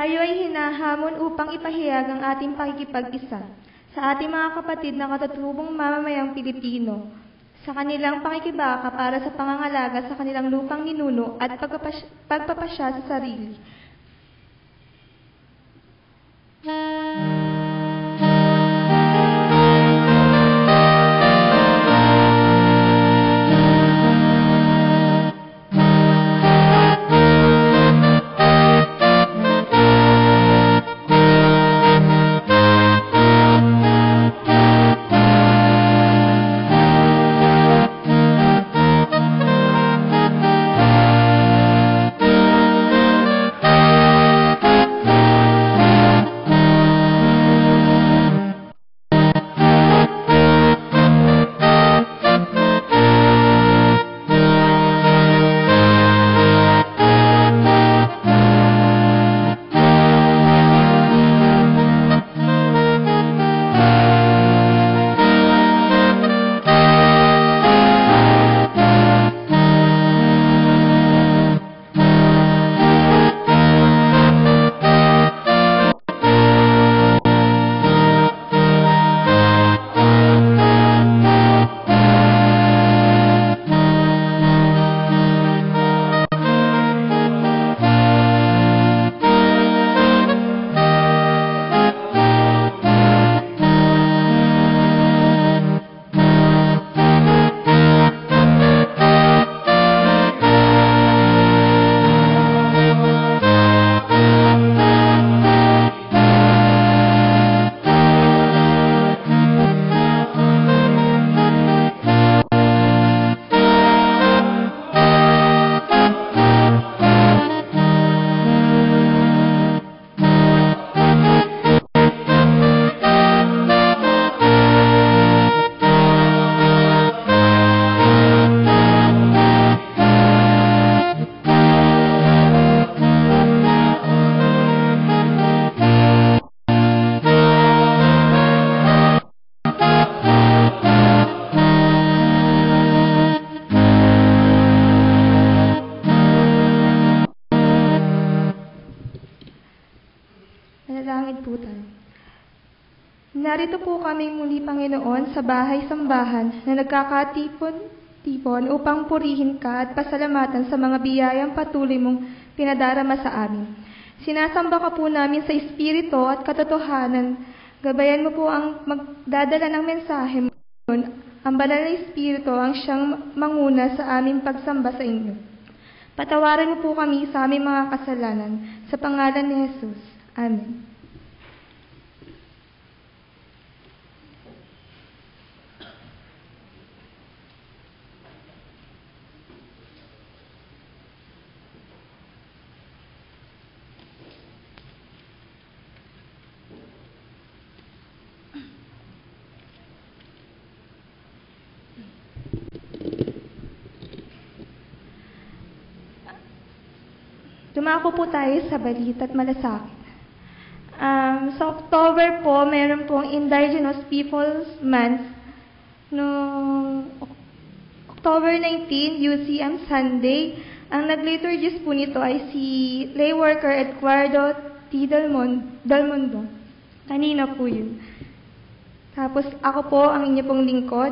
Tayo ay hinahamon upang ipahayag ang ating pakikipag-isa sa ating mga kapatid na katatubong mamamayang Pilipino sa kanilang pakikibaka para sa pangangalaga sa kanilang lupang ninuno at pagpapasya sa sarili. Manalangin po tayo. Narito po kami muli, Panginoon, sa bahay-sambahan na nagkakatipon upang purihin ka at pasalamatan sa mga biyayang patuloy mong pinadarama sa amin. Sinasamba ka po namin sa Espiritu at katotohanan. Gabayan mo po ang magdadala ng mensahe mo. Ang banal na Espiritu ang siyang manguna sa aming pagsamba sa inyo. Patawarin mo po kami sa aming mga kasalanan. Sa pangalan ni Jesus. Amen. Dumako po tayo sa balita at malasakit. Sa October po, meron pong Indigenous Peoples Month. Noong October 19, UCM Sunday, ang nag-liturgist po nito ay si lay worker Eduardo T. Dalmundo. Kanina po yun. Tapos ako po ang inyo pong lingkod.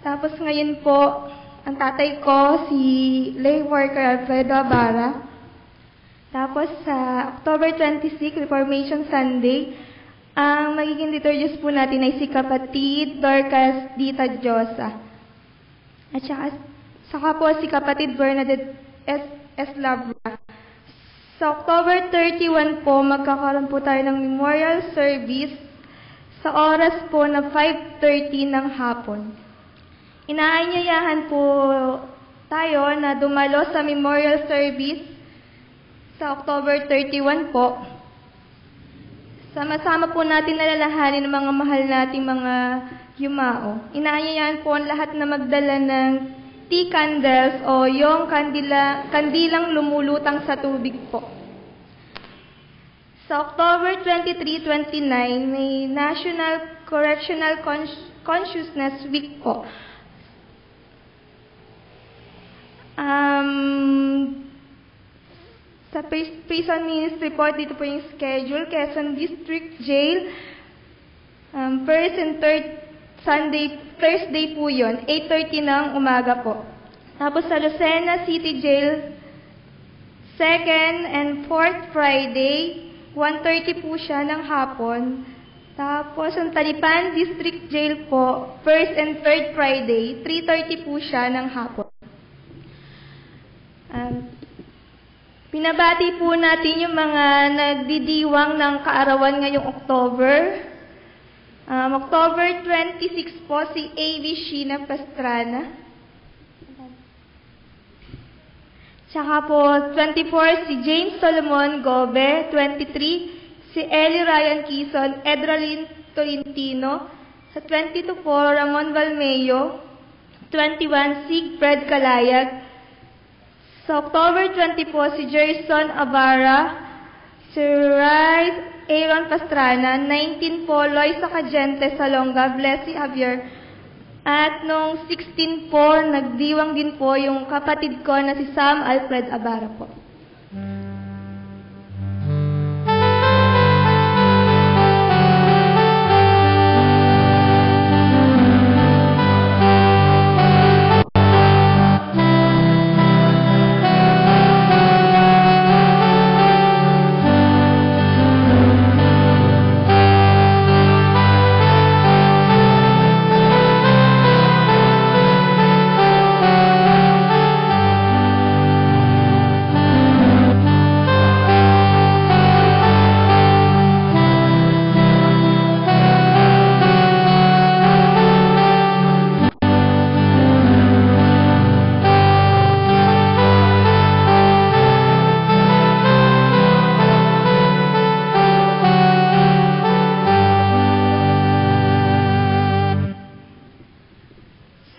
Tapos ngayon po, ang tatay ko si lay worker Alfredo Abara. Tapos sa October 26, Reformation Sunday, ang magiging liturgist po natin ay si Kapatid Dorcas Dita Diosa. At saka po si Kapatid Bernadette S. Labra. Sa October 31 po, magkakaroon po tayo ng memorial service sa oras po na 5:30 ng hapon. Inaanyayahan po tayo na dumalo sa memorial service sa October 31 po. Sama-sama po natin nalalahanin ang mga mahal nating mga yumao. Inaanyayahan po ang lahat na magdala ng tea candles o yung kandilang lumulutang sa tubig po. Sa October 23-29, may National Correctional Consciousness Week po. Sa prison ministry po, dito po yung schedule. Quezon District Jail, first and third Thursday po yun, 8:30 ng umaga po. Tapos sa Lucena City Jail, second and fourth Friday, 1:30 po siya ng hapon. Tapos ang Talipan District Jail po, first and third Friday, 3:30 po siya ng hapon. Pinabati po natin yung mga nagdidiwang ng kaarawan ngayong October. October 26 po si A.V. Sheena Pastrana. Tsaka po 24 si James Solomon Gobe. 23 si Ellie Ryan Quezon, Edralyn Tolentino. Sa 22 po Ramon Valmeo. 21 Sigfred Kalayag. Sa October 20 po, si Jerson Abara, si Rice Aaron Pastrana, 19 po, Loisa Cagente Salonga, Blessy Javier, at nung 16 po, nagdiwang din po yung kapatid ko na si Sam Alfred Abara po.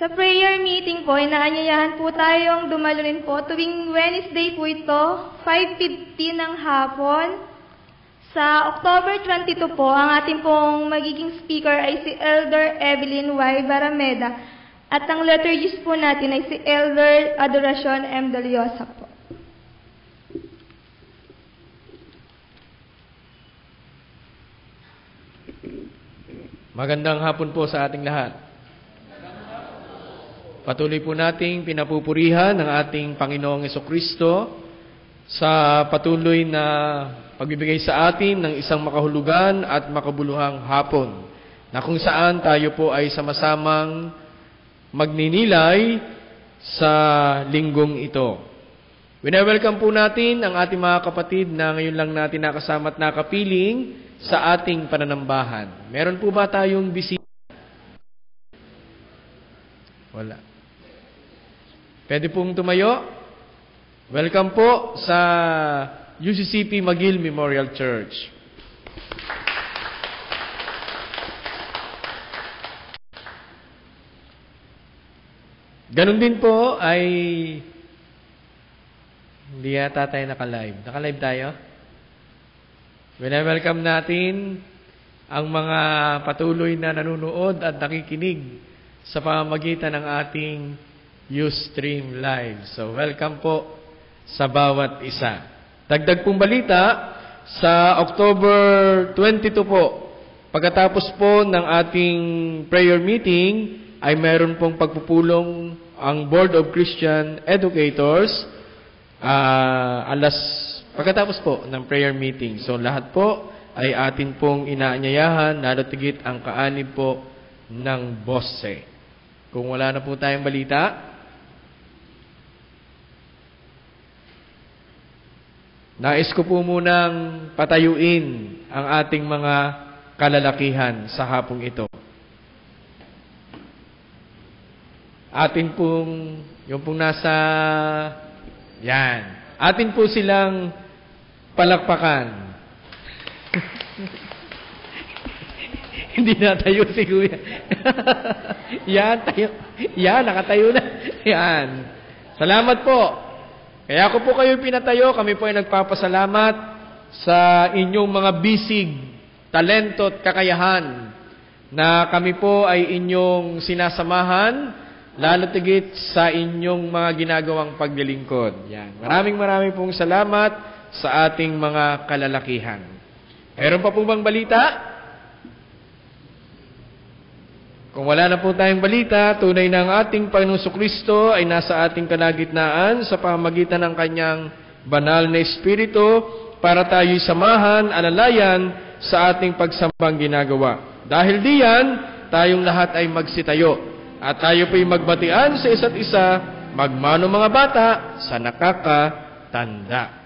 Sa prayer meeting po, inaanyayahan po tayong dumalo rin po. Tuwing Wednesday po ito, 5:15 ng hapon. Sa October 22 po, ang ating pong magiging speaker ay si Elder Evelyn Y. Barameda. At ang liturgist po natin ay si Elder Adoracion M. Daliosa po. Magandang hapon po sa ating lahat. Patuloy po nating pinapupurihan ng ating Panginoong Jesucristo sa patuloy na pagbibigay sa atin ng isang makahulugan at makabuluhang hapon na kung saan tayo po ay sama-samang magninilay sa linggong ito. Wina-welcome po natin ang ating mga kapatid na ngayon lang natin nakasama at nakapiling sa ating pananambahan. Meron po ba tayong bisita? Wala. Pwede pong tumayo. Welcome po sa UCCP Magil Memorial Church. Ganon din po ay hindi yata tayo naka-live. Naka-live tayo? Welcome natin ang mga patuloy na nanonood at nakikinig sa pamamagitan ng ating Ustream Live. So, welcome po sa bawat isa. Dagdag pong balita, sa October 22 po, pagkatapos po ng ating prayer meeting, ay meron pong pagpupulong ang Board of Christian Educators pagkatapos po ng prayer meeting. So, lahat po ay atin pong inaanyayahan, lalo tigit ang kaanib po ng BOSE. Kung wala na po tayong balita, nais ko po munang patayuin ang ating mga kalalakihan sa hapong ito. Atin pong, yung pong nasa, yan. Atin po silang palakpakan. Hindi na tayo si Kuya. Yan, tayo. Yan, nakatayo na. Yan. Salamat po. Kaya ako po kayo pinatayo, kami po ay nagpapasalamat sa inyong mga bisig, talento at kakayahan na kami po ay inyong sinasamahan, lalo tigit sa inyong mga ginagawang paglilingkod. Yan. Maraming pong salamat sa ating mga kalalakihan. Meron pa po bang balita? Kung wala na po tayong balita, tunay na ang ating Panginoong Kristo ay nasa ating kalagitnaan sa pamamagitan ng Kanyang banal na Espiritu para tayo'y samahan, alalayan sa ating pagsambang ginagawa. Dahil diyan, tayong lahat ay magsitayo at tayo po'y magbatian sa isa't isa, magmano mga bata sa nakakatanda.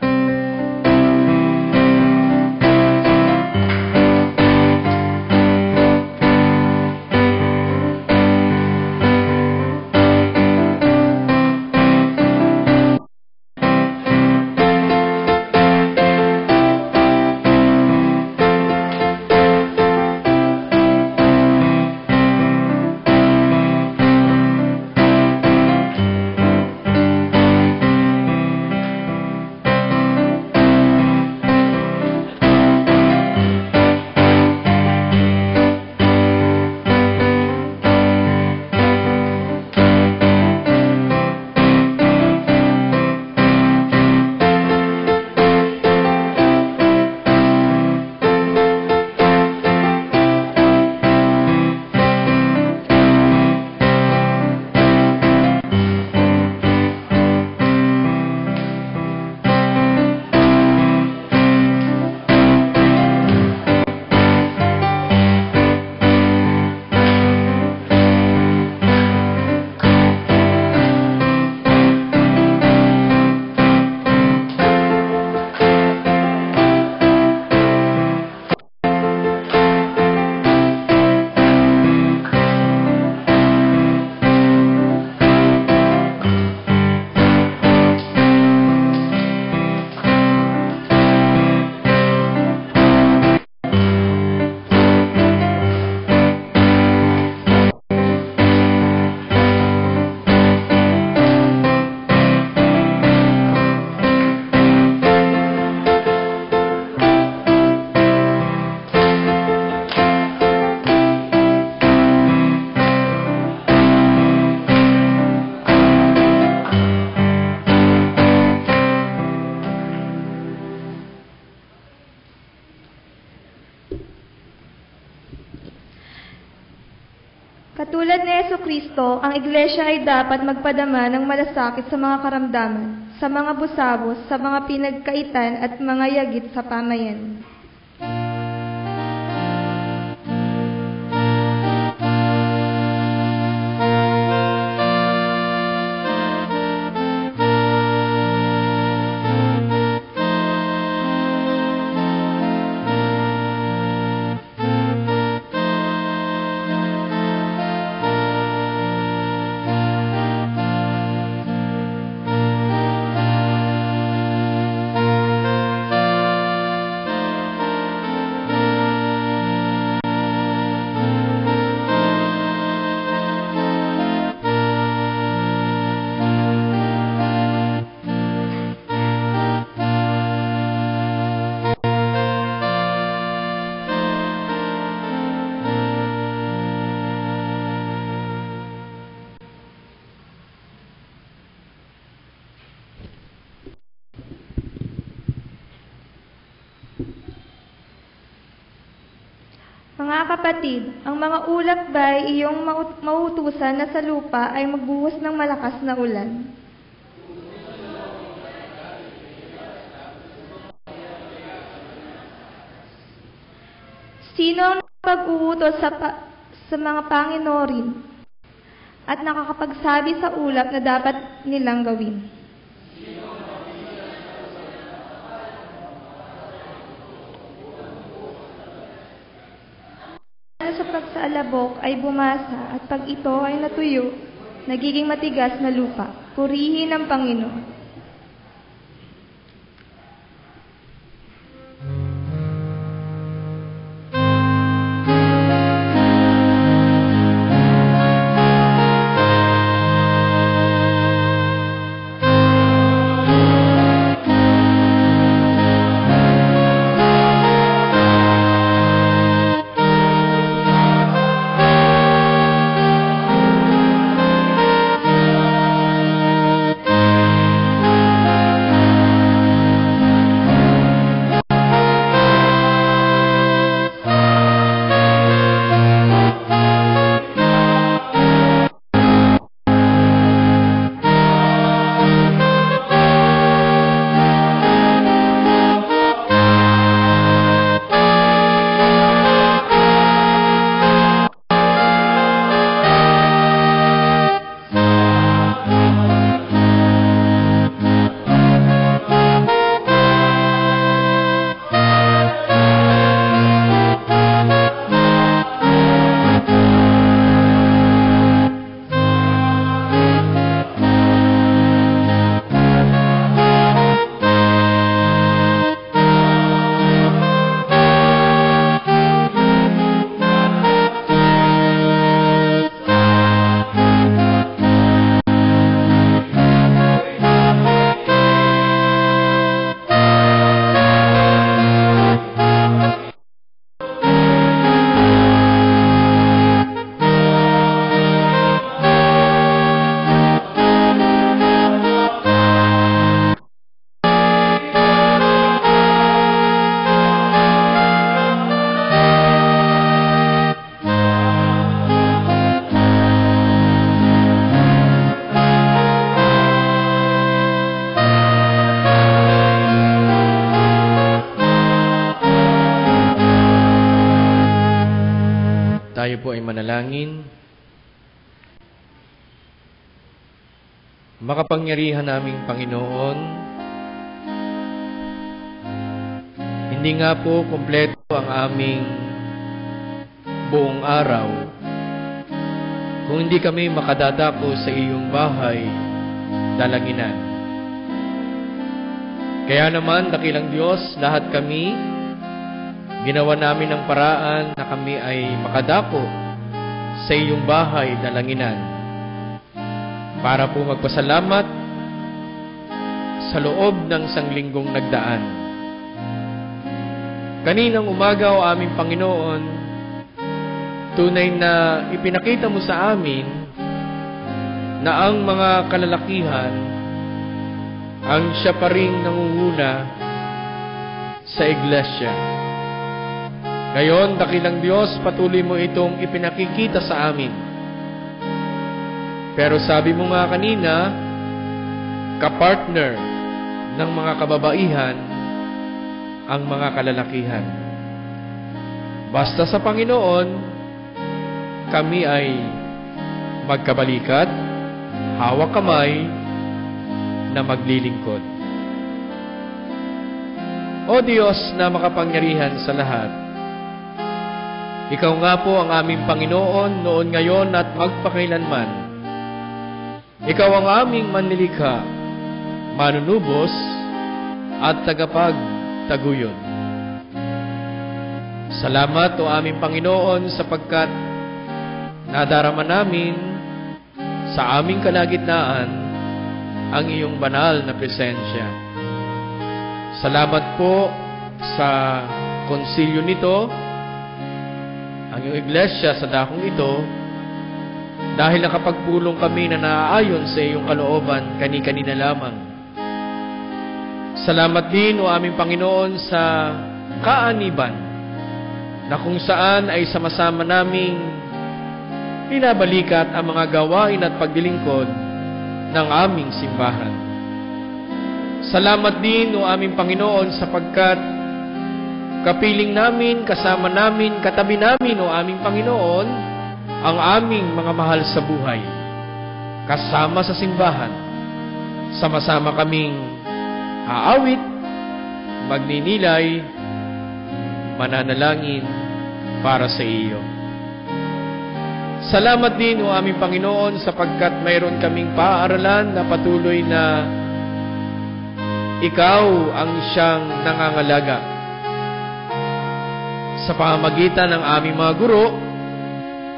Katulad ni Jesucristo, ang Iglesia ay dapat magpadama ng malasakit sa mga karamdaman, sa mga busabos, sa mga pinagkaitan at mga yagit sa pamayan. Mga kapatid, ang mga ulap ba ay iyong mautusan na sa lupa ay magbuhos ng malakas na ulan? Sino ang nakapag-uutos sa mga Panginorin at nakakapagsabi sa ulap na dapat nilang gawin? Sa pagsaalabok ay bumasa at pag ito ay natuyo, nagiging matigas na lupa. Purihin ang Panginoon. Tayo po ay manalangin. Makapangyarihan naming Panginoon, hindi nga po kumpleto ang aming buong araw kung hindi kami makadadako sa iyong bahay, dalanginan. Kaya naman, dakilang Diyos, lahat kami, ginawa namin ang paraan na kami ay makadako sa iyong bahay, dalanginan, para po magpasalamat sa loob ng sanglinggang nagdaan. Kaninang umaga, o aming Panginoon, tunay na ipinakita mo sa amin na ang mga kalalakihan ang siya pa rin nangunguna sa iglesia. Ngayon, dakilang Diyos, patuloy mo itong ipinakikita sa amin. Pero sabi mo nga kanina, kapartner ng mga kababaihan ang mga kalalakihan. Basta sa Panginoon, kami ay magkabalikat, hawak kamay, na maglilingkod. O Diyos na makapangyarihan sa lahat, Ikaw nga po ang aming Panginoon noon, ngayon at magpakailanman. Ikaw ang aming manlilikha, manunubos at tagapagtaguyod. Salamat o aming Panginoon sapagkat nadarama namin sa aming kalagitnaan ang iyong banal na presensya. Salamat po sa konsilyo nito, ang iyong iglesia sa dakong ito, dahil nakapagpulong kami na naaayon sa iyong kalooban kani-kanina lamang. Salamat din o aming Panginoon sa kaaniban na kung saan ay sama-sama naming pinabalikat ang mga gawain at paglilingkod ng aming simbahan. Salamat din o aming Panginoon sapagkat kapiling namin, kasama namin, katabi namin o aming Panginoon ang aming mga mahal sa buhay. Kasama sa simbahan, sama-sama kaming aawit, magninilay, mananalangin para sa iyo. Salamat din o aming Panginoon sapagkat mayroon kaming paaralan na patuloy na ikaw ang siyang nangangalaga. Sa pamamagitan ng aming mga guro,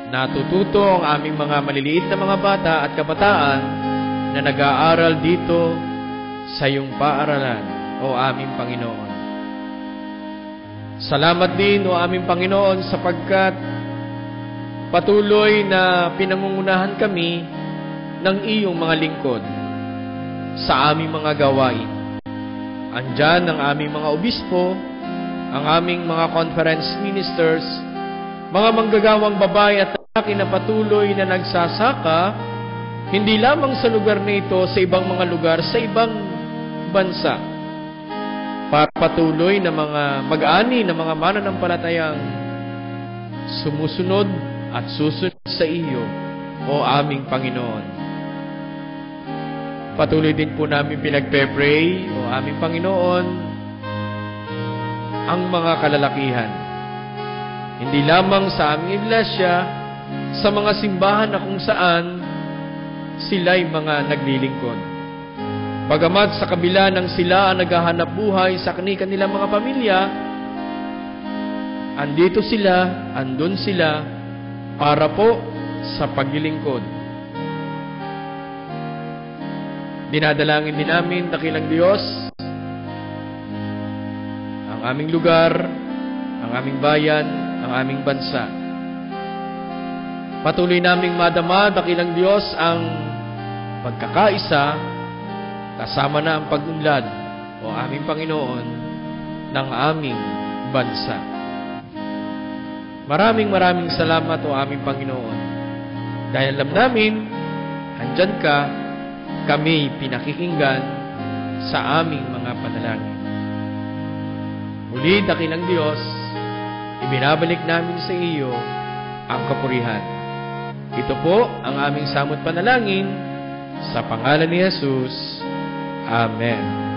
natututo ang aming mga maliliit na mga bata at kabataan na nag-aaral dito sa iyong paaralan, o aming Panginoon. Salamat din, o aming Panginoon, sapagkat patuloy na pinangungunahan kami ng iyong mga lingkod sa aming mga gawain. Andyan ang aming mga obispo, ang aming mga conference ministers, mga manggagawang babae at lalaki na patuloy na nagsasaka, hindi lamang sa lugar na ito, sa ibang mga lugar, sa ibang bansa, para patuloy na mga mag-ani na mga mananampalatayang sumusunod at susunod sa iyo, o aming Panginoon. Patuloy din po namin pinagpe-pray, o aming Panginoon, ang mga kalalakihan. Hindi lamang sa aming iglesia, sa mga simbahan na kung saan sila'y mga naglilingkod. Bagamat sa kabila ng sila ang naghahanap buhay sa kanilang mga pamilya, andito sila, andun sila, para po sa paglilingkod. Dinadalangin din namin, dakilang Diyos, ang aming lugar, ang aming bayan, ang aming bansa. Patuloy naming madama, dakilang Diyos, ang pagkakaisa, kasama na ang pag-unlad, o aming Panginoon, ng aming bansa. Maraming salamat, o aming Panginoon. Dahil alam namin, andyan ka, kami pinakikinggan sa aming mga panalangin. Muli, dakilang Diyos, ibinabalik namin sa iyo ang kapurihan. Ito po ang aming samot panalangin sa pangalan ni Jesus. Amen.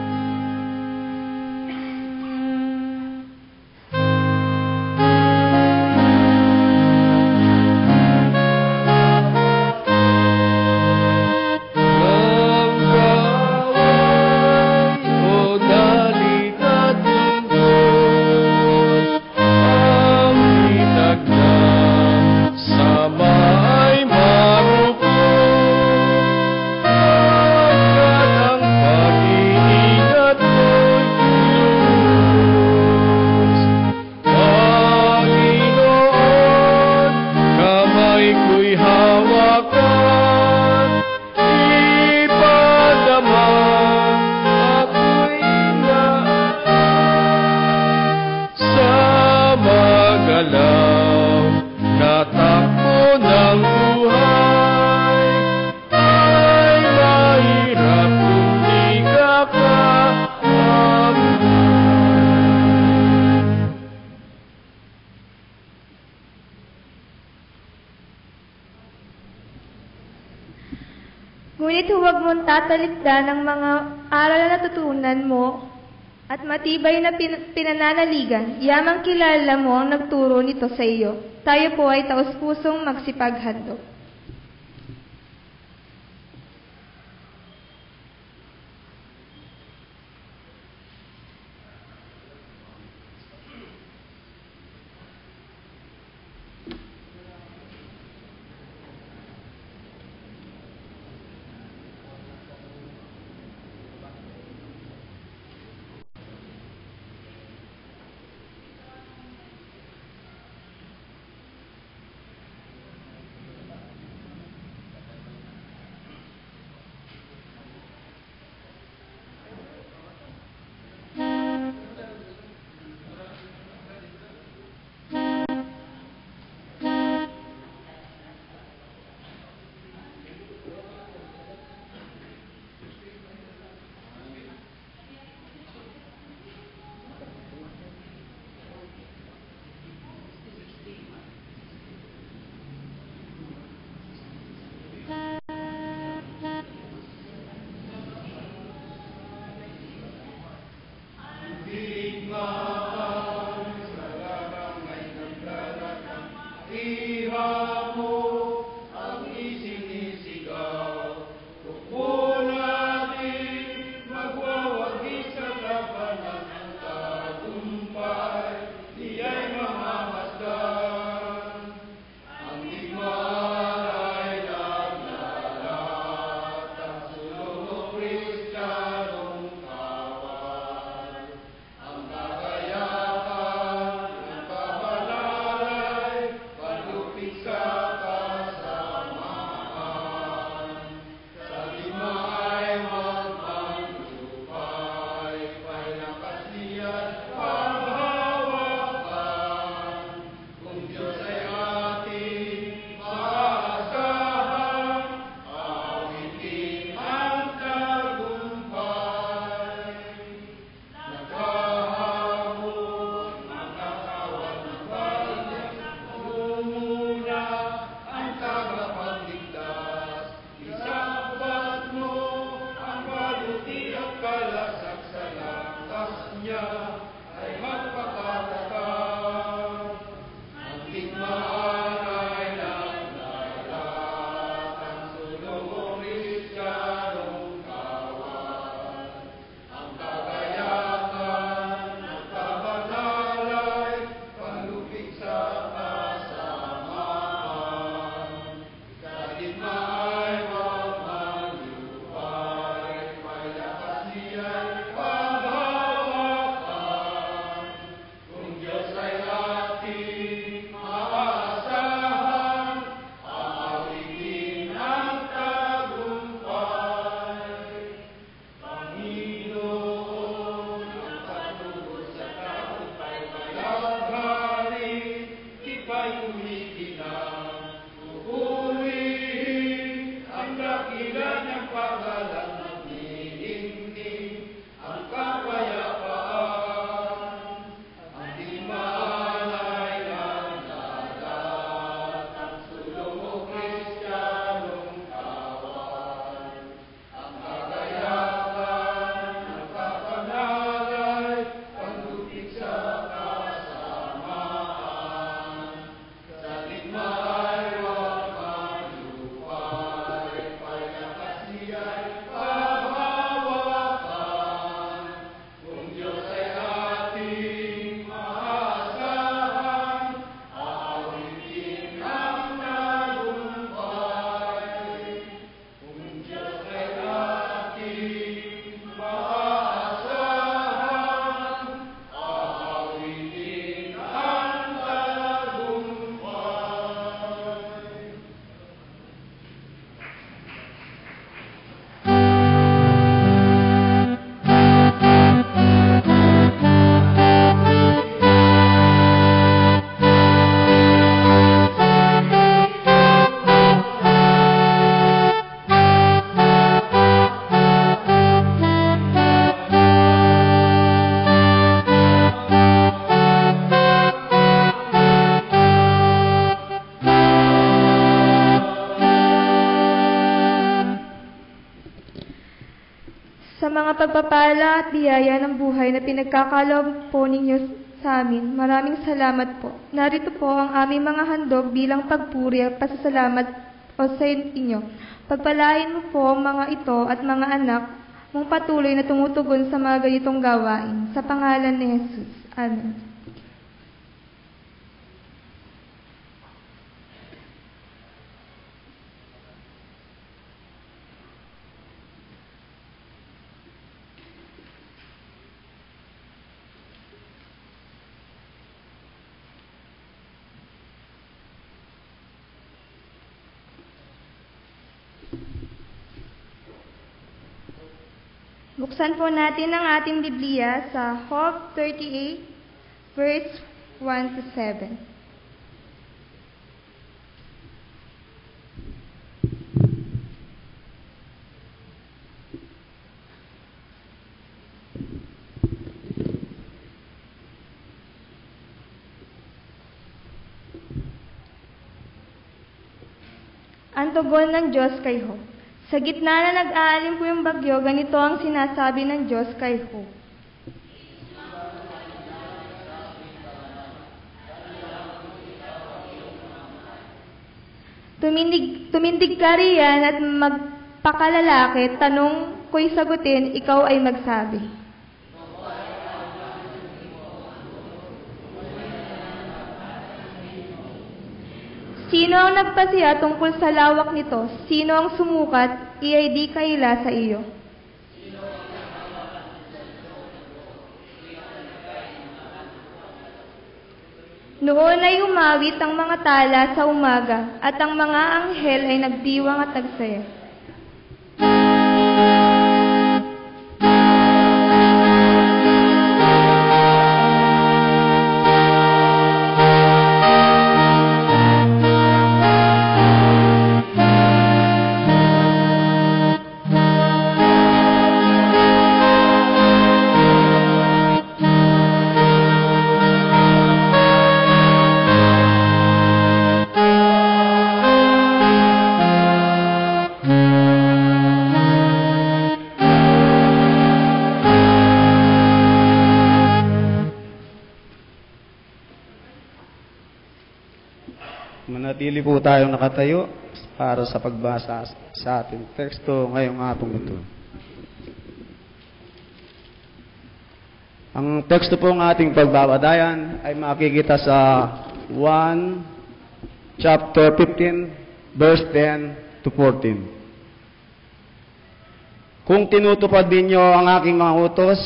Ngunit huwag mong tatalikdan ang mga aral na natutunan mo at matibay na pinananaligan. Yamang kilala mo ang nagturo nito sa iyo. Tayo po ay taus-pusong magsipaghandog. mga pagpapala at biyaya ng buhay na pinagkakaloob po ninyo sa amin. Maraming salamat po. Narito po ang aming mga handog bilang pagpuri at pasasalamat po sa inyo. Pagpalain mo po ang mga ito at mga anak mong patuloy na tumutugon sa mga ganitong gawain. Sa pangalan ni Jesus. Amen. Buksan po natin ang ating Biblia sa Job 38, verse 1 to 7. Ang tugon ng Diyos kay Job. Sa gitna na nag-aalim po yung bagyo, ganito ang sinasabi ng Diyos kay Job. Tumindig ka riyan at magpakalalaki, tanong ko'y sagutin, ikaw ay magsabi. Sino ang nagpasiya tungkol sa lawak nito? Sino ang sumukat? Iya'y di kaila sa iyo. Noon ay umawit ang mga tala sa umaga, at ang mga anghel ay nagdiwang at nagsaya. Manatili po tayong nakatayo para sa pagbasa sa ating teksto ngayong hapong ito. Ang teksto po ng ating pagbabadayan ay makikita sa 1 chapter 15 verse 10 to 14. Kung tinutupad ninyo ang aking mga utos,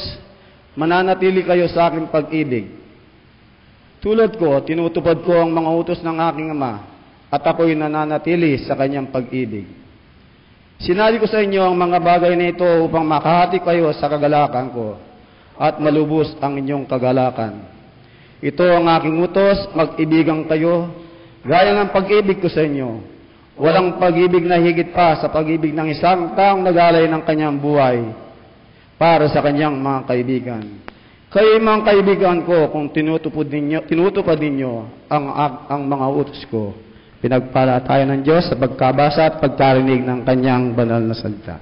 mananatili kayo sa aking pag-ibig. Tulad ko, tinutupad ko ang mga utos ng aking Ama, at ako'y nananatili sa kanyang pag-ibig. Sinabi ko sa inyo ang mga bagay na ito upang makahati kayo sa kagalakan ko, at malubos ang inyong kagalakan. Ito ang aking utos, mag-ibigan kayo, gaya ng pag-ibig ko sa inyo. Walang pag-ibig na higit pa sa pag-ibig ng isang taong nagalay ng kanyang buhay para sa kanyang mga kaibigan. Kayo mga kaibigan ko, kung tinutupad ninyo ang mga utos ko, pinagpala tayo ng Diyos sa pagkabasa at pagkarinig ng kanyang banal na salita.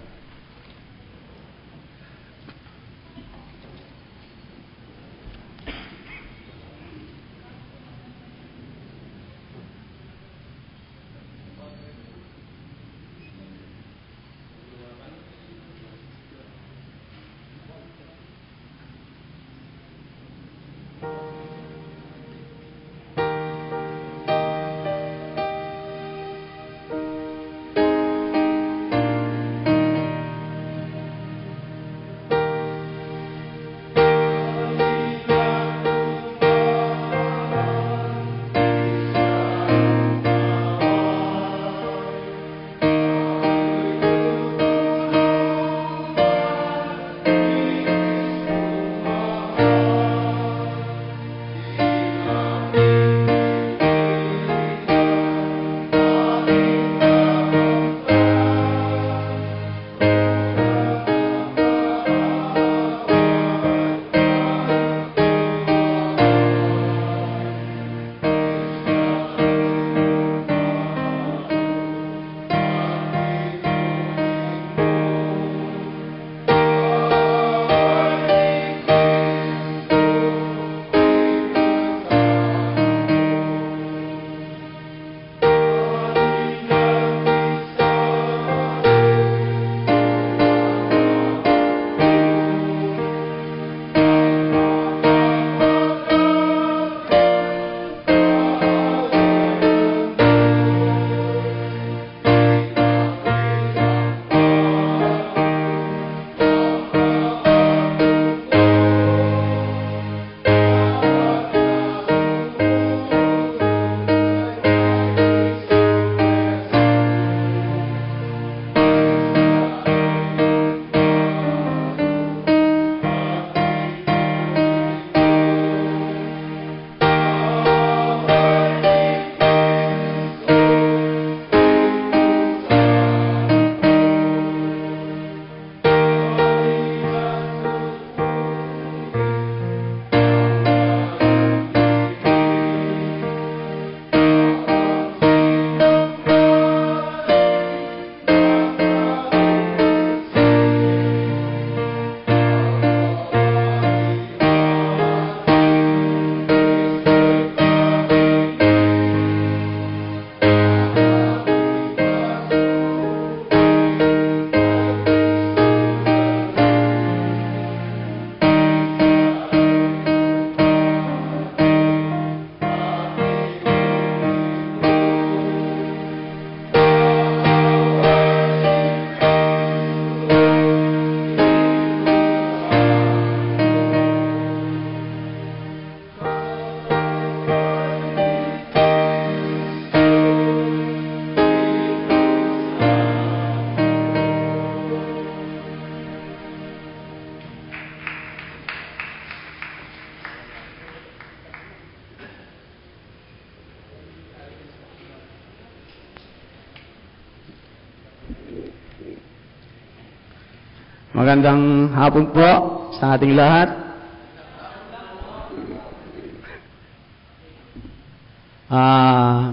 Magandang hapon po sa ating lahat.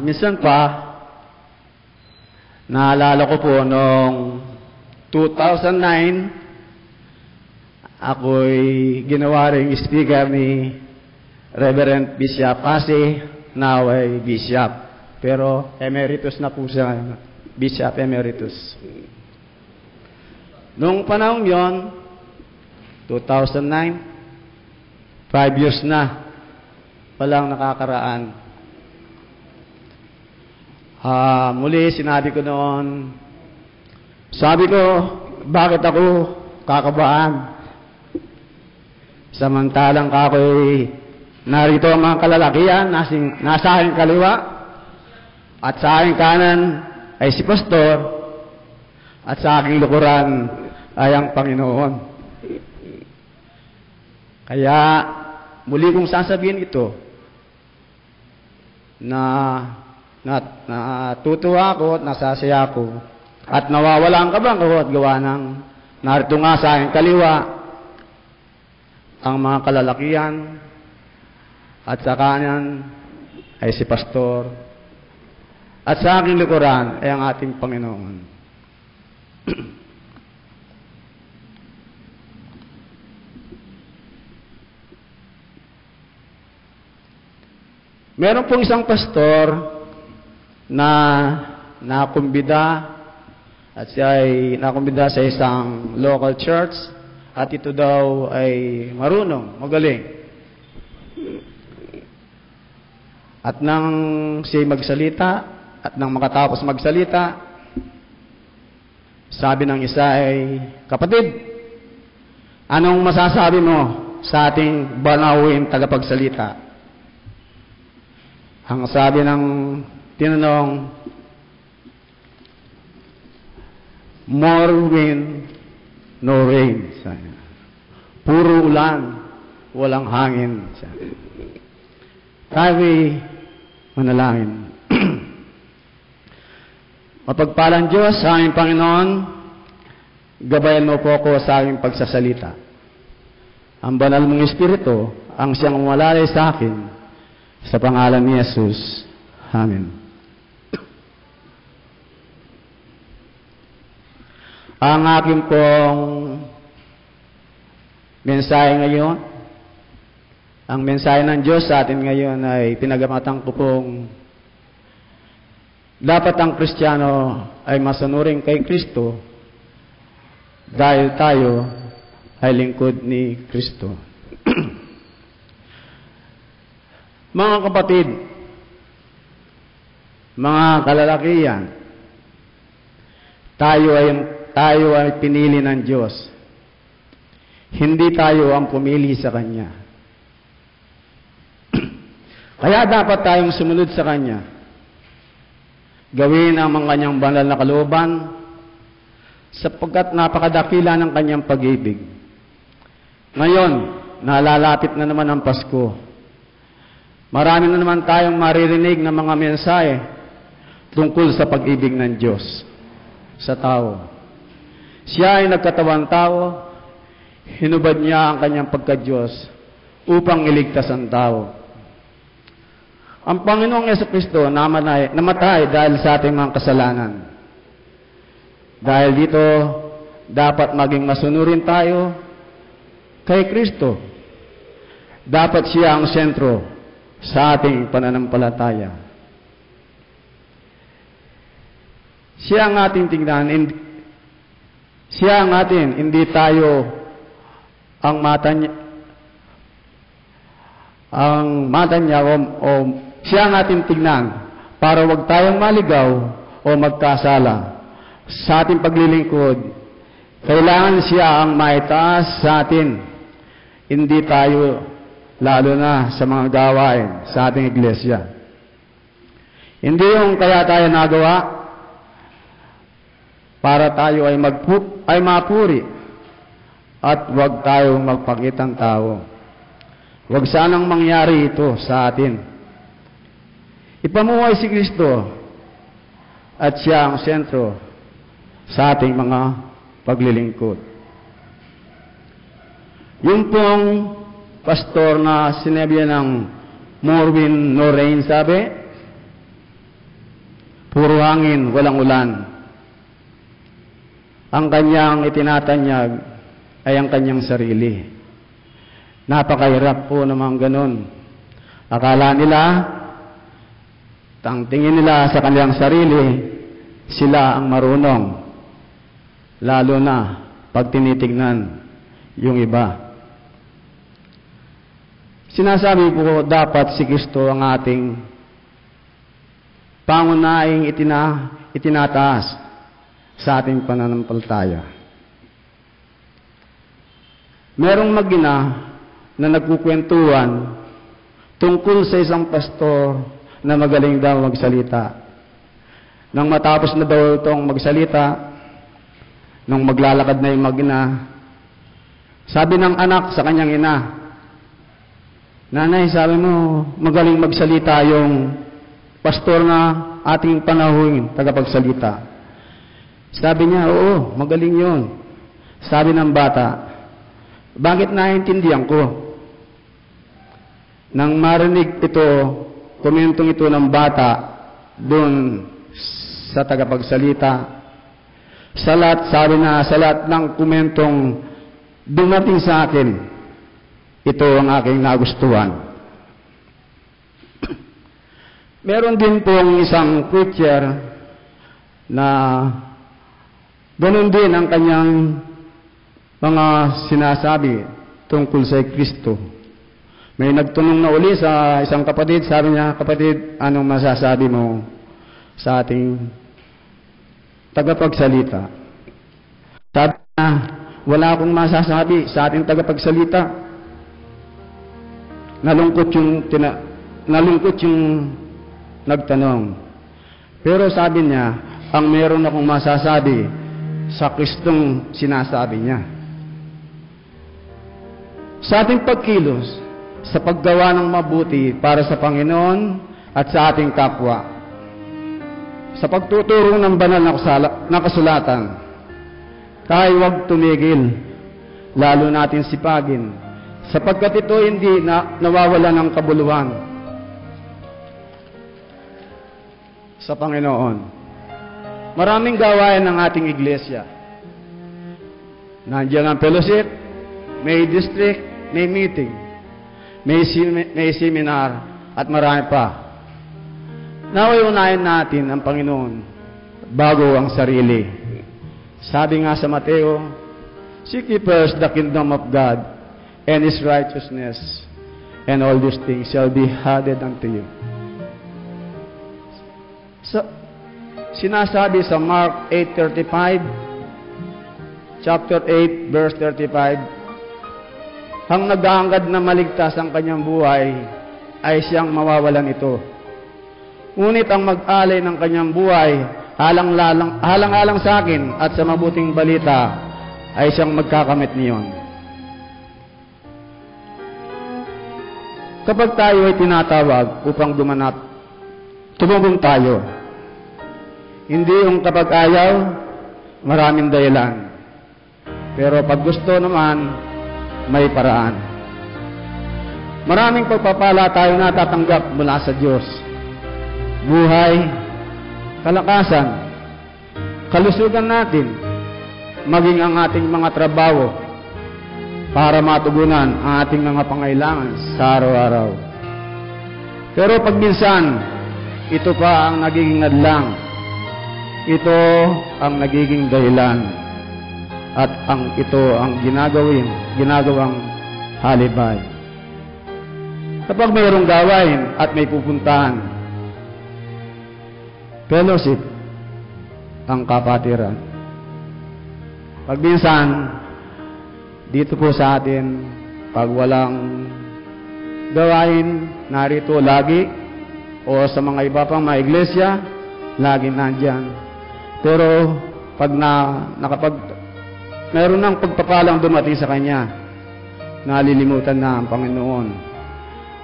Minsan pa, naalala ko po noong 2009, ako'y ginawa ring speaker ni Reverend Bishop kasi now ay Bishop. Pero emeritus na po siya, Bishop Emeritus. Noong panahon yon, 2009, 5 years na, walang nakakaraan. Muli, sinabi ko noon, sabi ko, bakit ako kakabahan? Samantalang ako'y narito ang mga kalalakihan, nasa aking kaliwa, at sa aking kanan ay si Pastor, at sa aking lukuran ay ang Panginoon. Kaya, muli kong sasabihin ito, na natutuwa ako at nasasaya ako, at nawawala ang kabang ko at gawa ng narito nga sa aking kaliwa, ang mga kalalakihan, at sa kanan ay si Pastor, at sa aking likuran ay ang ating Panginoon. Meron pong isang pastor na nakumbida at siya ay nakumbida sa isang local church at ito daw ay marunong, magaling. At nang siya magsalita at nang makatapos magsalita, sabi ng isa ay, kapatid, anong masasabi mo sa ating banawin tagapagsalita? Ang sabi ng tinanong, more wind, no rain. Puro ulan, walang hangin. Tayo'y manalangin. Mapagpalang Diyos sa aming Panginoon, gabayan mo po ako sa aming pagsasalita. Ang banal mong Espiritu, ang siyang umalalay sa akin, sa pangalan ni Jesus. Amen. Ang aking pong mensahe ngayon, ang mensahe ng Diyos sa atin ngayon ay pinagamatan ko pong dapat ang Kristiyano ay masunurin kay Kristo dahil tayo ay lingkod ni Kristo. Mga kapatid, mga kalalakihan, tayo ay pinili ng Diyos. Hindi tayo ang pumili sa Kanya. Kaya dapat tayong sumunod sa Kanya. Gawin ang mga Kanyang banal na kalooban sapagkat napakadakila ng Kanyang pag-ibig. Ngayon, nalalapit na naman ang Pasko. Marami na naman tayong maririnig ng mga mensahe tungkol sa pag-ibig ng Diyos sa tao. Siya ay nagkatawang tao, hinubad niya ang kanyang pagka-Diyos upang iligtas ang tao. Ang Panginoong Jesucristo namatay dahil sa ating mga kasalanan. Dahil dito, dapat maging masunurin tayo kay Kristo. Dapat siya ang sentro sa ating pananampalataya. Siya ang ating tingnan, siya ang atin, hindi tayo ang mata niya o siya ang ating tingnan para wag tayong maligaw o magkasala. Sa ating paglilingkod, kailangan siya ang maitaas sa atin, hindi tayo, lalo na sa mga gawain sa ating iglesia. Hindi yung kaya tayo nagawa para tayo ay mapuri at huwag tayong magpakitang tao. Huwag sanang mangyari ito sa atin. Ipamuhay si Kristo at siya ang sentro sa ating mga paglilingkod. Yung pong pastor na sinabi ng more wind, no rain, sabi, puro hangin, walang ulan. Ang kanyang itinatanyag ay ang kanyang sarili. Napakahirap po naman ganun. Akala nila, tingin nila sa kanilang sarili, sila ang marunong. Lalo na pag tinitignan yung iba. Sinasabi po dapat si Kristo ang ating pangunahing itinataas sa ating pananampalataya. Merong mag-ina na nagkukwentuhan tungkol sa isang pastor na magaling daw magsalita. Nang matapos na daw itong magsalita, nung maglalakad na yung mag-ina, sabi ng anak sa kanyang ina, "Nanay, sabi mo, magaling magsalita yung pastor na ating panahon, tagapagsalita." Sabi niya, "Oo, magaling yun." Sabi ng bata, "Bakit naiintindihan ko?" Nang marinig ito, komentong ito ng bata doon sa tagapagsalita, sa lahat ng komentong dumating sa akin, ito ang aking nagustuhan. Meron din pong isang preacher na ganun din ang kanyang mga sinasabi tungkol sa Kristo. May nagtanong na uli sa isang kapatid, sabi niya, "Kapatid, anong masasabi mo sa ating tagapagsalita?" Sabi niya, "Wala akong masasabi sa ating tagapagsalita." Nalungkot yung nagtanong. Pero sabi niya, ang meron akong masasabi sa Kristong sinasabi niya. Sa ating pagkilos, sa paggawa ng mabuti para sa Panginoon at sa ating kapwa, sa pagtuturo ng banal na kasulatan, tayo huwag tumigil, lalo natin sipagin, sapagkat ito hindi nawawala ng kabuluhan sa Panginoon. Maraming gawain ng ating iglesia. Nandiyan ang fellowship, may district, may meeting, may seminar, at marami pa. Naway unahin natin ang Panginoon bago ang sarili. Sabi nga sa Mateo, "Seek ye first the kingdom of God and His righteousness, and all these things shall be added unto you." Sinasabi sa Mark 8:35, chapter 8, verse 35, ang nag-aangad na maligtas ang kanyang buhay ay siyang mawawalan ito. Ngunit ang mag-alay ng kanyang buhay, halang-alang sa akin at sa mabuting balita, ay siyang magkakamit niyon. Kapag tayo ay tinatawag upang tumugong tayo, hindi yung kapag ayaw, maraming dahilan. Pero pag gusto naman, may paraan. Maraming pagpapala tayo natatanggap mula sa Diyos. Buhay, kalakasan, kalusugan natin, maging ang ating mga trabaho para matugunan ang ating mga pangailangan sa araw-araw. Pero pag minsan, ito pa ang nagiging hadlang. Ito ang nagiging dahilan. At ito ang ginagawang halibay. Kapag mayroong gawain at may pupuntahan, fellowship, ang kapatiran. Pag minsan, dito po sa atin, pag walang gawain, narito lagi, o sa mga iba pang mga iglesia, lagi nandyan. Pero pag meron ng pagpapalang dumating sa kanya, nalilimutan na ang Panginoon.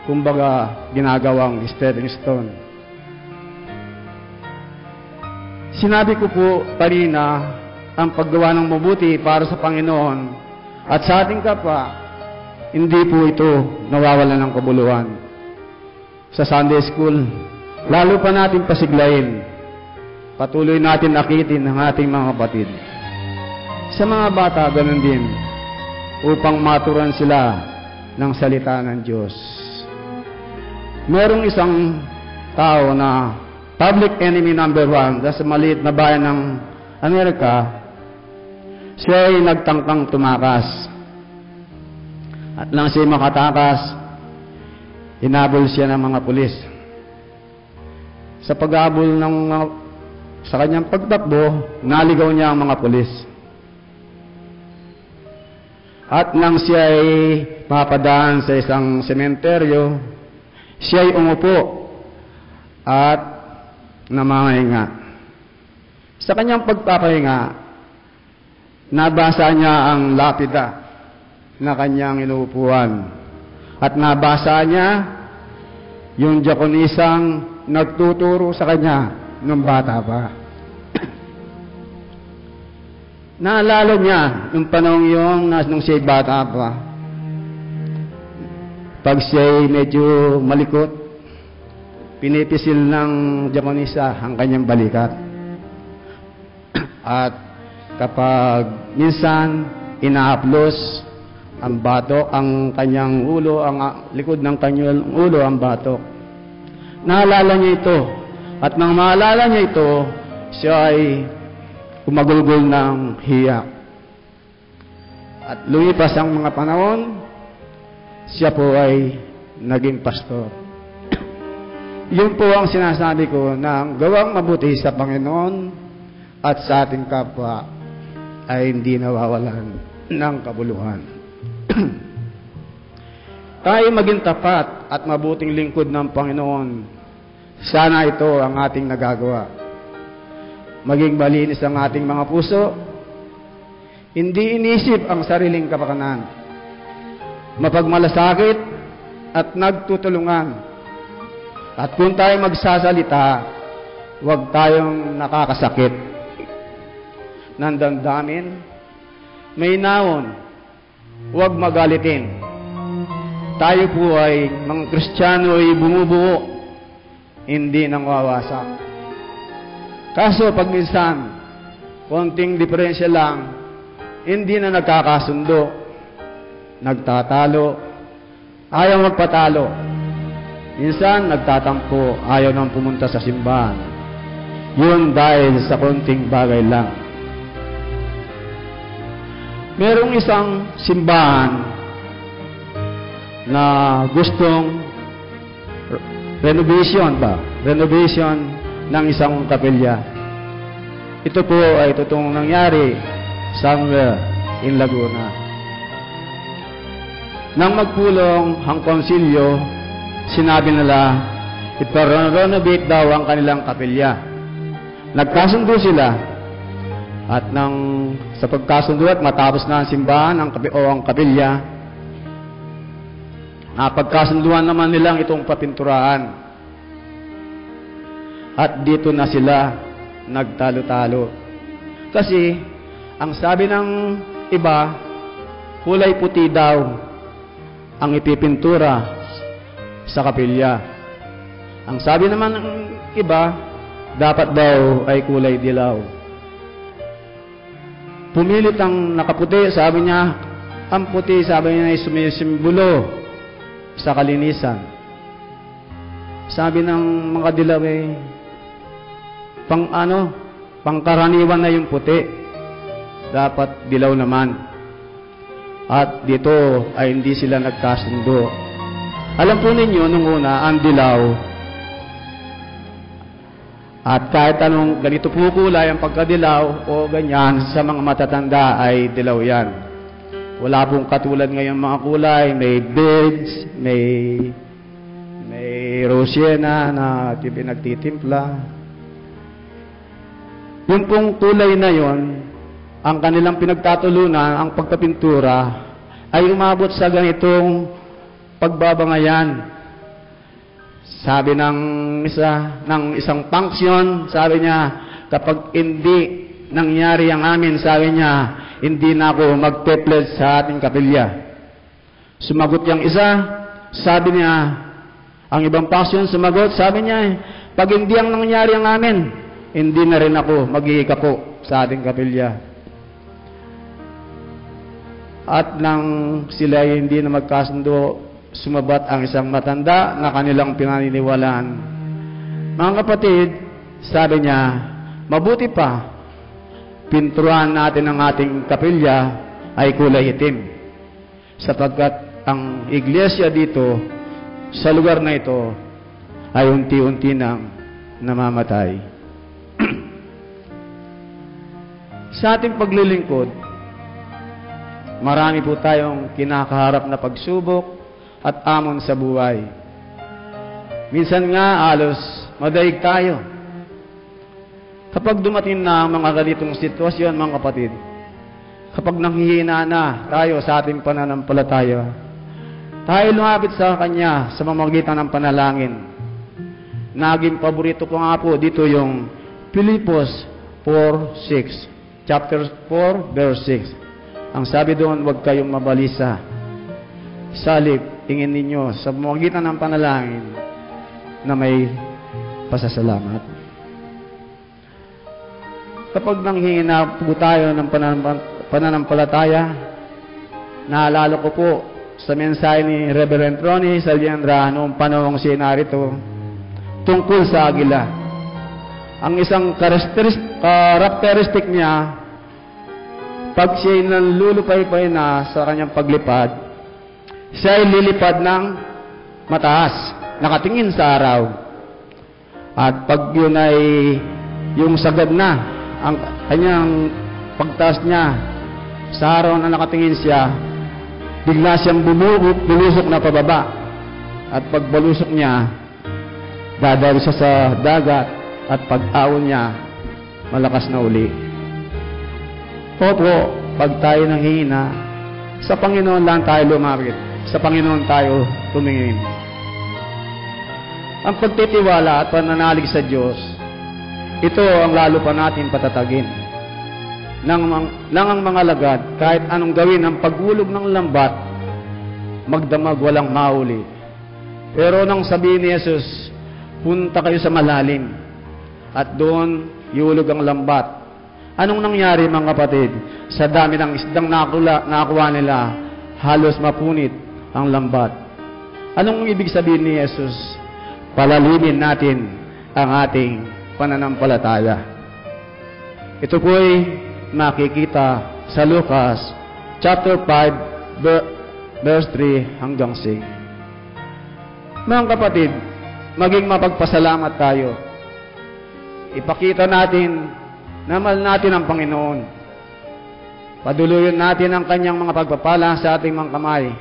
Kumbaga, ginagawang stepping stone. Sinabi ko po kanina, ang paggawa ng mabuti para sa Panginoon at sa ating kapwa hindi po ito nawawalan ng kabuluhan. Sa Sunday School, lalo pa natin pasiglayin, patuloy natin akitin ang ating mga kapatid. Sa mga bata, ganun din, upang maturan sila ng salita ng Diyos. Merong isang tao na public enemy number 1 sa maliit na bayan ng Amerika. Siya ay nagtangkang tumakas. At nang siya makatakas, hinabol siya ng mga pulis. Sa paghabol sa kanyang pagtakbo, naligaw niya ang mga pulis. At nang siya ay mapadaan sa isang sementeryo, siya ay umupo at namahinga. Sa kanyang pagpapahinga, nabasa niya ang lapida na kanyang inuupuan. At nabasa niya yung diakonisang nagtuturo sa kanya nung bata pa. Naalala niya yung panahon yung nung siya'y bata pa. Pag siya'y medyo malikot, pinipisil ng diakonisa ang kanyang balikat. At kapag minsan inaaplos ang batok, ang kanyang ulo, ang likod ng kanyang ulo, ang batok. Naalala niya ito. At nang maalala niya ito, siya ay umagulgol ng hiyak. At lumipas ang mga panahon, siya po ay naging pastor. Yun po ang sinasabi ko na ang gawang mabuti sa Panginoon at sa ating kapwa ay hindi nawawalan ng kabuluhan. Tayo maging tapat at mabuting lingkod ng Panginoon. Sana ito ang ating nagagawa. Maging malinis ang ating mga puso, hindi inisip ang sariling kapakanan, mapagmalasakit at nagtutulungan. At kung tayo magsasalita, huwag tayong nakakasakit ng damdamin, may naon, huwag magalitin. Tayo po ay mga Kristiyano ay bumubuo, hindi nang wawasak. Kaso pag minsan, konting diferensya lang, hindi na nagkakasundo, nagtatalo, ayaw magpatalo. Minsan nagtatampo, ayaw nang pumunta sa simbahan. Yun dahil sa konting bagay lang. Merong isang simbahan na gustong renovation ng isang kapilya. Ito po ay totoong nangyari somewhere in Laguna. Nang magpulong ang konsilyo, sinabi nila, ipa-renovate daw ang kanilang kapilya. Nagkasundo sila. At sa pagkasundo at matapos na ang simbahan ang kapilya, pagkasunduan naman nilang itong papinturahan. At dito na sila nagtalo-talo. Kasi, ang sabi ng iba, kulay puti daw ang ipipintura sa kapilya. Ang sabi naman ng iba, dapat daw ay kulay dilaw. Pumilit ang nakaputi, sabi niya, ang puti, sabi niya, ay sumisimbolo sa kalinisan. Sabi ng mga dilaw ay, pangkaraniwan na yung puti. Dapat dilaw naman. At dito ay hindi sila nagkasundo. Alam po ninyo, nung una, ang dilaw, at kahit anong ganito po kulay ang pagkadilaw o ganyan, sa mga matatanda ay dilaw yan. Wala pong katulad ngayon mga kulay, may beads, may rosiena na pinagtitimpla. Yung pong kulay na yon, ang kanilang pinagtatulunan, ang pagpapintura, ay umabot sa ganitong pagbabangayan. Sabi ng isang function, sabi niya, kapag hindi nangyari ang amin, sabi niya, hindi na ako magpe-pledge sa ating kapilya. Sumagot yung isa, sabi niya, ang ibang faction sumagot, sabi niya, pag hindi ang nangyari ang amin, hindi na rin ako maghihikapo sa ating kapilya. At nang sila hindi na magkasundo, sumabat ang isang matanda na kanilang pinaniniwalaan. Mga kapatid, sabi niya, mabuti pa, pinturan natin ang ating kapilya ay kulay itim. Sapagkat ang iglesia dito, sa lugar na ito, ay unti-unti nang namamatay. Sa ating paglilingkod, marami po tayong kinakaharap na pagsubok at amon sa buhay. Minsan nga, halos madaig tayo. Kapag dumating na ang mga ganitong sitwasyon, mga kapatid, kapag nanghihina na tayo sa ating pananampalataya, tayo lumapit sa Kanya sa pamamagitan ng panalangin. Naging paborito ko nga po dito yung Pilipos 4:6. Chapter 4, verse 6. Ang sabi doon, huwag kayong mabalisa. Salip, tingin ninyo sa pamamagitan ng panalangin na may pasasalamat. Kapag nanghihina po tayo ng pananampalataya, naalala ko po sa mensahe ni Reverend Ronnie Saliendra noong panahong siya narito tungkol sa agila. Ang isang karakteristik niya, pag siya'y nanlulupay-pay na sa kanyang paglipad, siya ay lilipad ng mataas, nakatingin sa araw. At pag yun ay yung sagad na, ang kanyang pagtaas niya sa araw na nakatingin siya, bigla siyang bulusok na pababa. At pag balusok niya, dadalo siya sa dagat at pag-awon niya, malakas na uli. Opo, pag tayo nanghihina, sa Panginoon lang tayo lumapit. Sa Panginoon tayo tumingin. Ang pagtitiwala at pananalig sa Diyos, ito ang lalo pa natin patatagin. Nang ang mga lagad, kahit anong gawin ang paghulog ng lambat, magdamag walang mauli. Pero nang sabihin ni Jesus, punta kayo sa malalim, at doon iulog ang lambat. Anong nangyari mga kapatid? Sa dami ng isdang nakuha nila, halos mapunit ang lambat. Anong ibig sabihin ni Jesus? Palalimin natin ang ating pananampalataya. Ito po'y makikita sa Lucas chapter 5 verse 3 hanggang 6. Mga kapatid, maging mapagpasalamat tayo. Ipakita natin na mahal natin ang Panginoon. Paduluyan natin ang kanyang mga pagpapala sa ating mga kamay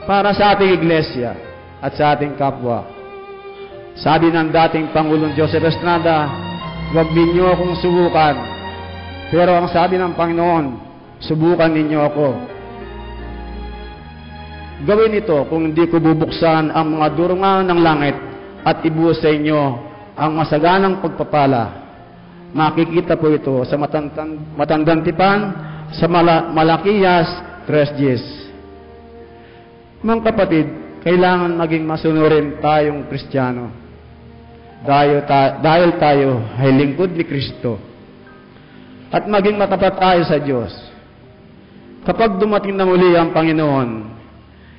para sa ating iglesia at sa ating kapwa. Sabi ng dating Pangulong Joseph Estrada, huwag ninyo akong subukan. Pero ang sabi ng Panginoon, subukan ninyo ako. Gawin ito kung hindi ko bubuksan ang mga durungan ng langit at ibuhos sa inyo ang masaganang pagpapala. Makikita po ito sa matandang tipan sa Malakias 3:10. Mga kapatid, kailangan maging masunurin tayong Kristiyano. Dahil tayo ay lingkod ni Kristo. At maging matapat tayo sa Diyos. Kapag dumating na muli ang Panginoon,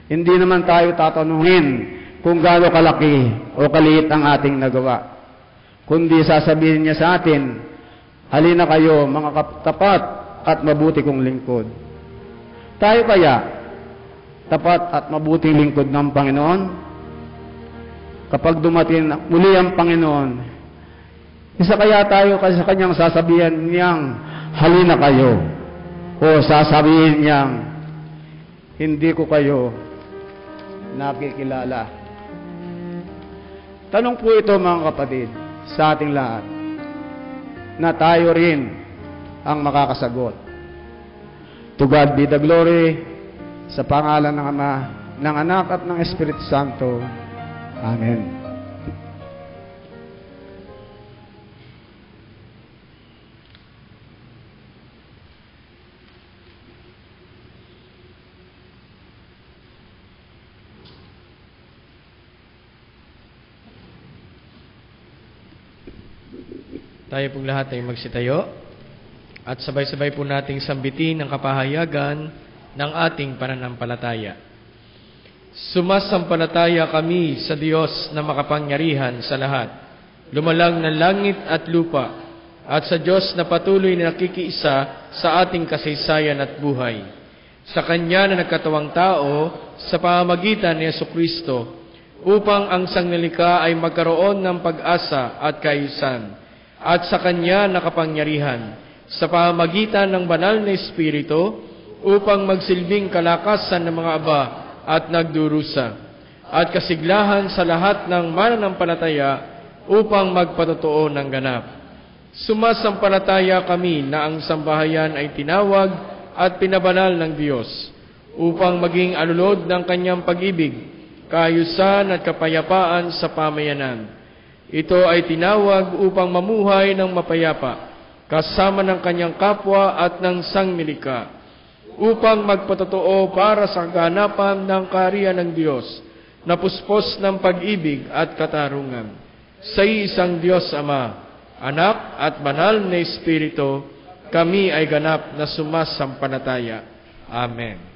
hindi naman tayo tatanungin kung gaano kalaki o kaliit ang ating nagawa. Kundi sasabihin niya sa atin, halina kayo mga tapat at mabuti kong lingkod. Tayo kaya, tapat at mabuting lingkod ng Panginoon? Kapag dumating muli ang Panginoon, isa kaya tayo kasi sa kanyang sasabihan niyang, halina kayo. O sasabihin niyang, hindi ko kayo nakikilala. Tanong po ito mga kapatid sa ating lahat, na tayo rin ang makakasagot. To God be the glory, sa pangalan ng Ama, ng Anak at ng Espiritu Santo. Amen. Tayo pong lahat ay magsitayo at sabay-sabay po nating sambitin ang kapahayagan ng ating pananampalataya. Sumasampalataya kami sa Diyos na makapangyarihan sa lahat, lumalang ng langit at lupa, at sa Diyos na patuloy na nakikiisa sa ating kasaysayan at buhay. Sa Kanya na nagkatawang tao sa pamamagitan ni Jesucristo, upang ang sanglilika ay magkaroon ng pag-asa at kaayusan, at sa Kanya nakapangyarihan, sa pamamagitan ng banal na Espiritu, upang magsilbing kalakasan ng mga aba at nagdurusa, at kasiglahan sa lahat ng mananampalataya upang magpatotoo ng ganap. Sumasampalataya kami na ang sambahayan ay tinawag at pinabanal ng Diyos upang maging alulod ng Kanyang pag-ibig, kaayusan at kapayapaan sa pamayanan. Ito ay tinawag upang mamuhay ng mapayapa, kasama ng kanyang kapwa at ng sangnilikha, upang magpatotoo para sa kaganapan ng kaharian ng Diyos, na puspos ng pag-ibig at katarungan. Sa isang Diyos Ama, Anak at Banal na Espiritu, kami ay ganap na sumasampalataya. Amen.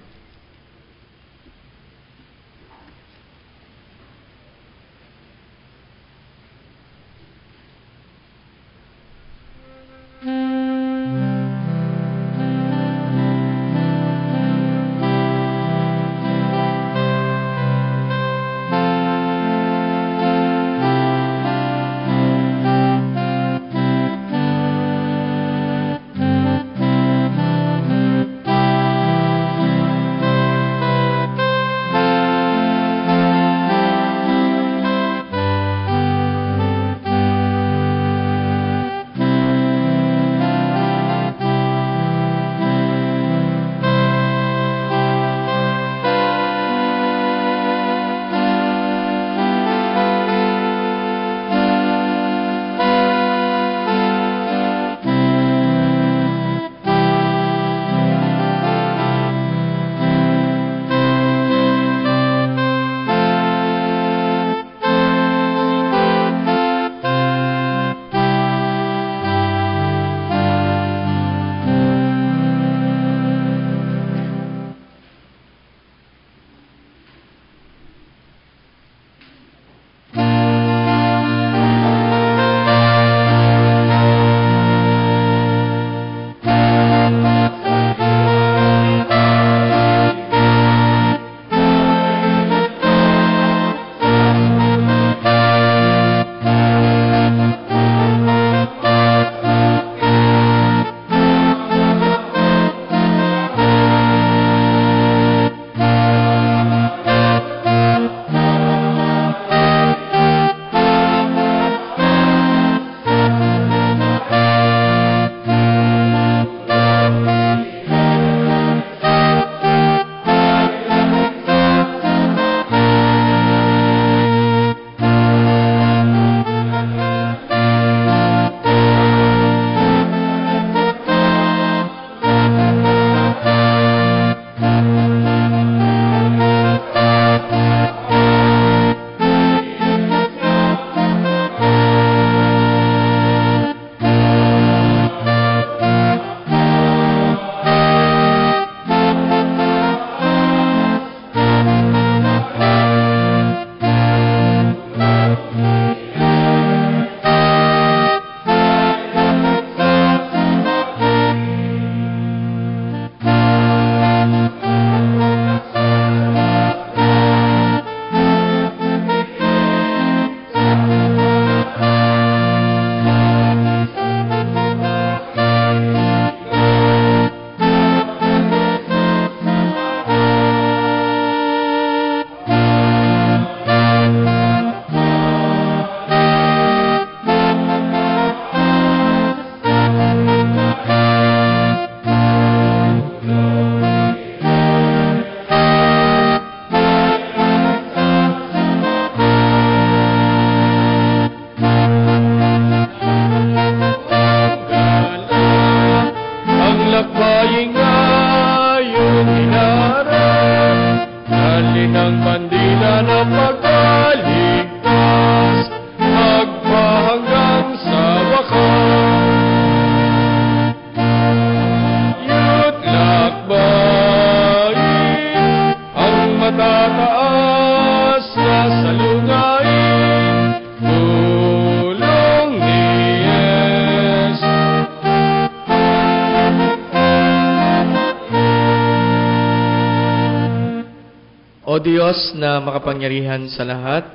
O Diyos na makapangyarihan sa lahat,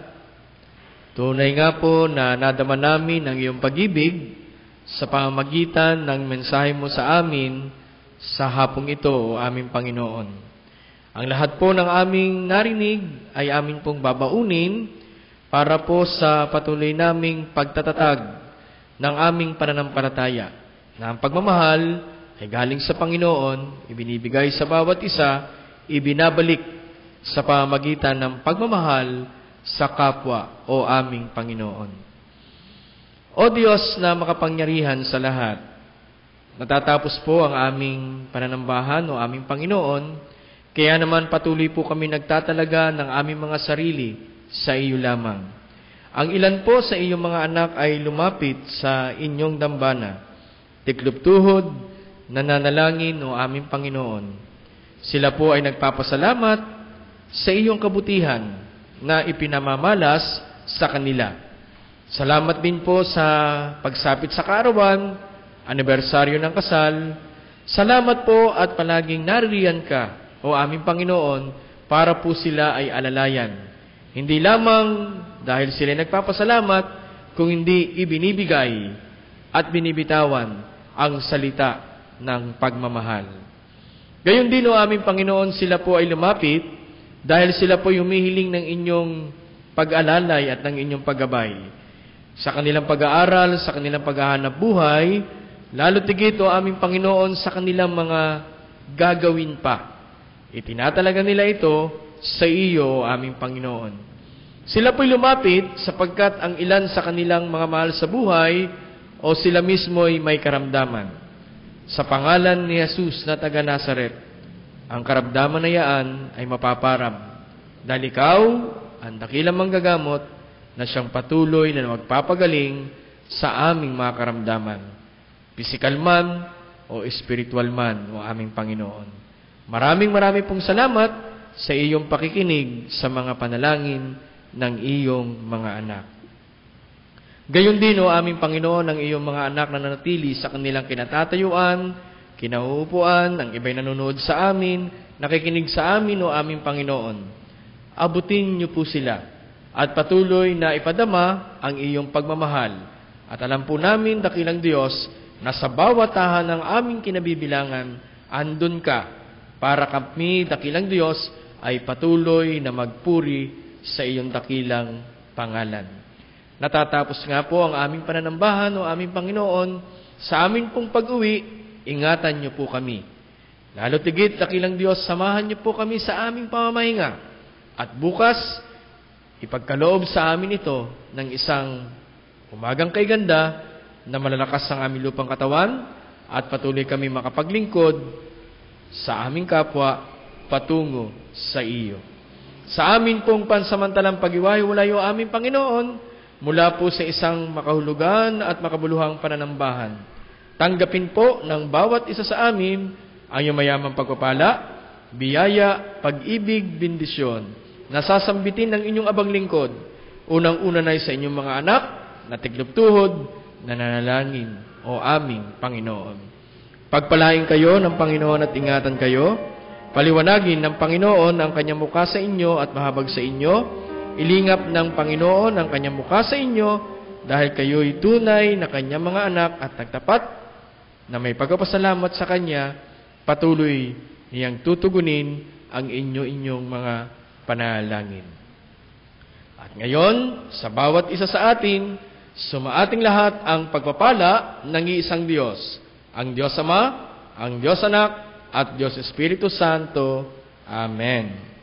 tunay nga po na nadama namin ang iyong pag-ibig sa pamamagitan ng mensahe mo sa amin sa hapong ito, o aming Panginoon. Ang lahat po ng aming narinig ay amin pong babaunin para po sa patuloy naming pagtatatag ng aming pananampalataya, na ang pagmamahal ay galing sa Panginoon, ibinibigay sa bawat isa, ibinabalik sa pamamagitan ng pagmamahal sa kapwa, o aming Panginoon. O Diyos na makapangyarihan sa lahat, natatapos po ang aming pananambahan, o aming Panginoon, kaya naman patuloy po kami nagtatalaga ng aming mga sarili sa iyo lamang. Ang ilan po sa iyong mga anak ay lumapit sa inyong dambana, tiklop-tuhod, nananalangin, o aming Panginoon. Sila po ay nagpapasalamat sa iyong kabutihan na ipinamamalas sa kanila. Salamat din po sa pagsapit sa kaarawan, anibersaryo ng kasal. Salamat po at palaging naririyan ka, o aming Panginoon, para po sila ay alalayan. Hindi lamang dahil sila nagpapasalamat, kung hindi ibinibigay at binibitawan ang salita ng pagmamahal. Gayon din, o aming Panginoon, sila po ay lumapit dahil sila po humihiling ng inyong pag-alalay at ng inyong paggabay sa kanilang pag-aaral, sa kanilang paghahanap buhay, lalo tigit, o aming Panginoon, sa kanilang mga gagawin pa. Itinatalaga nila ito sa iyo, o aming Panginoon. Sila po'y lumapit sapagkat ang ilan sa kanilang mga mahal sa buhay, o sila mismo'y may karamdaman. Sa pangalan ni Jesus na taga Nazaret, ang karamdaman na yaan ay mapaparam. Dahil ikaw, ang dakilang manggagamot, na siyang patuloy na magpapagaling sa aming mga karamdaman. Pisikal man o espiritual man, o aming Panginoon. Maraming pong salamat sa iyong pakikinig sa mga panalangin ng iyong mga anak. Gayon din, o aming Panginoon, ang iyong mga anak na nanatili sa kanilang kinatatayuan, kinauupuan, ang iba'y nanonood sa amin, nakikinig sa amin, o aming Panginoon. Abutin niyo po sila at patuloy na ipadama ang iyong pagmamahal. At alam po namin, dakilang Diyos, na sa bawat tahan ng aming kinabibilangan, andun ka, para kami, dakilang Diyos, ay patuloy na magpuri sa iyong dakilang pangalan. Natatapos nga po ang aming pananambahan, o aming Panginoon. Sa amin pong pag-uwi, ingatan niyo po kami. Lalo tigit, dakilang Diyos, samahan niyo po kami sa aming pamamahinga. At bukas, ipagkaloob sa amin ito ng isang umagang kay ganda na malalakas ang aming lupang katawan, at patuloy kami makapaglingkod sa aming kapwa patungo sa iyo. Sa amin pong pansamantalang pag-iwahiwalay, o aming Panginoon, mula po sa isang makahulugan at makabuluhang pananambahan, tanggapin po ng bawat isa sa amin ang iyong mayamang pagpapala, biyaya, pag-ibig, bendisyon, na sasambitin ng inyong abang lingkod, unang-una na sa inyong mga anak, na tiklop-tuhod, nananalangin, o aming Panginoon. Pagpalain kayo ng Panginoon at ingatan kayo, paliwanagin ng Panginoon ang kanyang mukha sa inyo at mahabag sa inyo, ilingap ng Panginoon ang kanyang mukha sa inyo, dahil kayo'y tunay na kanyang mga anak at nagtapat, na may pagpapasalamat sa Kanya, patuloy niyang tutugunin ang inyong mga panalangin. At ngayon, sa bawat isa sa atin, sumaating lahat ang pagpapala ng iisang Diyos, ang Diyos Ama, ang Diyos Anak, at Diyos Espiritu Santo. Amen.